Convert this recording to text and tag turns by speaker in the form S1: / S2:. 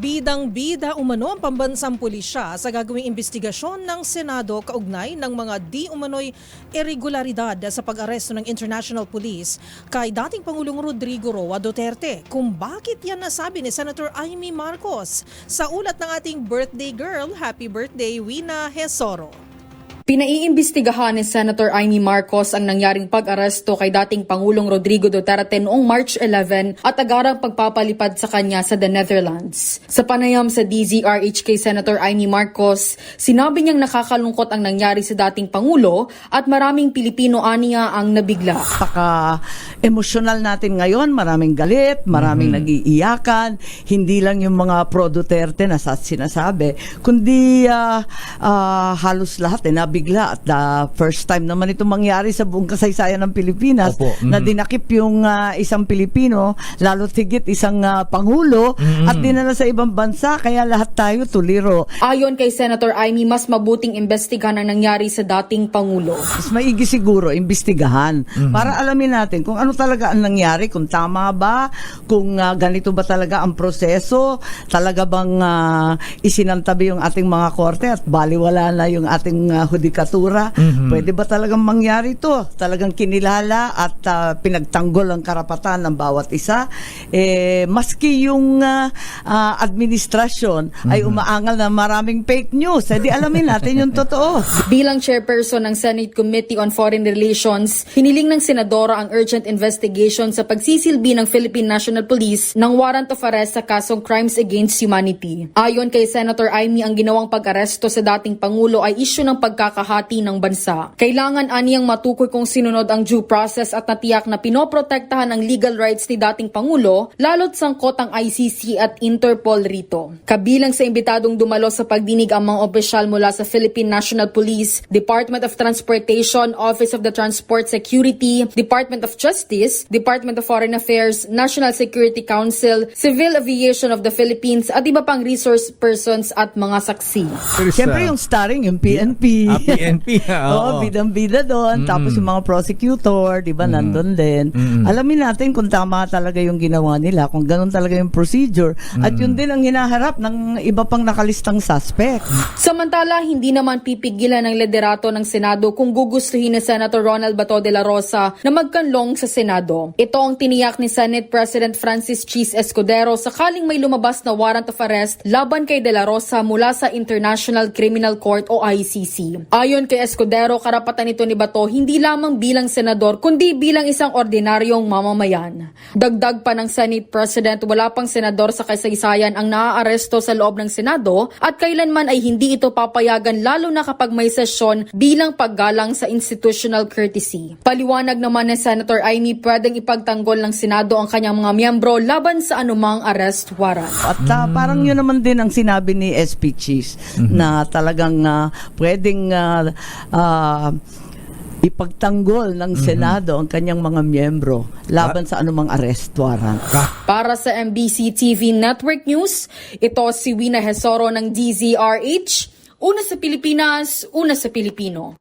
S1: Bidang-bida umano ang pambansang pulisya sa gagawing investigasyon ng Senado kaugnay ng mga di umano'y irregularidad sa pag-aresto ng International Police kay dating Pangulong Rodrigo Roa Duterte. Kung bakit yan nasabi ni Senator Amy Marcos sa ulat ng ating birthday girl, happy birthday, Wina Hesoro.
S2: Pinaiimbestigahan ni Senator Amy Marcos ang nangyaring pag-aresto kay dating Pangulong Rodrigo Duterte noong March 11 at agarang pagpapalipad sa kanya sa the Netherlands. Sa panayam sa DZRH kay Senator Amy Marcos, sinabi niyang nakakalungkot ang nangyari sa dating Pangulo at maraming Pilipino aniya ang nabigla.
S3: Emosyonal natin ngayon, maraming galit, maraming nag-iiyakan, hindi lang yung mga pro-Duterte na sinasabi, kundi halos lahat nabigla at first time naman ito mangyari sa buong kasaysayan ng Pilipinas. Na dinakip yung isang Pilipino, lalo tigit isang Pangulo at dinala sa ibang bansa, kaya lahat tayo tuliro.
S2: Ayon kay Senator Amy, mas mabuting imbestigahan ang nangyari sa dating Pangulo.
S3: Mas maigi siguro imbestigahan para alamin natin kung ano talaga ang nangyari, kung tama ba, kung ganito ba talaga ang proseso, talaga bang isinantabi yung ating mga korte at baliwala na yung ating hudikatura. Pwede ba talagang mangyari ito? Talagang kinilala at pinagtanggol ang karapatan ng bawat isa. Maski yung administrasyon ay umaangal na maraming fake news. Di alamin natin yung totoo.
S2: Bilang chairperson ng Senate Committee on Foreign Relations, hiniling ng senadora ang urgent investigation sa pagsisilbi ng Philippine National Police ng warrant of arrest sa kasong crimes against humanity. Ayon kay Senator Amy, ang ginawang pag-aresto sa dating Pangulo ay isyu ng pagkakahati ng bansa. Kailangan aniyang matukoy kung sinunod ang due process at natiyak na pinoprotektahan ang legal rights ni dating Pangulo, lalo't sangkot ang ICC at Interpol rito. Kabilang sa imbitadong dumalo sa pagdinig ang mga opisyal mula sa Philippine National Police, Department of Transportation, Office of the Transport Security, Department of Justice, Department of Foreign Affairs, National Security Council, Civil Aviation of the Philippines at iba pang resource persons at mga saksi.
S3: Siyempre yung starring, yung PNP.
S4: PNP.
S3: Oo, bidang-bida doon. Tapos yung mga prosecutor, di ba, nandun din. Alamin natin kung tama talaga yung ginawa nila, kung ganun talaga yung procedure. At yun din ang hinaharap ng iba pang nakalistang suspect.
S2: Samantala, hindi naman pipigilan ng liderato ng Senado kung gugustuhin ni Senator Ronald Bato de la Rosa na magkanlong sa Senado. Ito ang tiniyak ni Senate President Francis Chis Escudero sakaling may lumabas na warrant of arrest laban kay de la Rosa mula sa International Criminal Court o ICC. Ayon kay Escudero, karapatan nito ni Bato hindi lamang bilang senador kundi bilang isang ordinaryong mamamayan. Dagdag pa ng Senate President, wala pang senador sa kasaysayan ang naaaresto sa loob ng Senado at kailanman ay hindi ito papayagan lalo na kapag may sesyon bilang paggalang sa institutional courtesy. Paliwanag naman ni Senator Amy, pwedeng ipagtanggol ng Senado ang kanyang mga miyembro laban sa anumang arrest warrant.
S3: At parang yun naman din ang sinabi ni SP Chis na talagang pwedeng ipagtanggol ng Senado ang kanyang mga miyembro laban sa anumang arrest warrant.
S2: Para sa MBC TV Network News, ito si Wina Hesoro ng DZRH. Una sa Pilipinas, una sa Pilipino.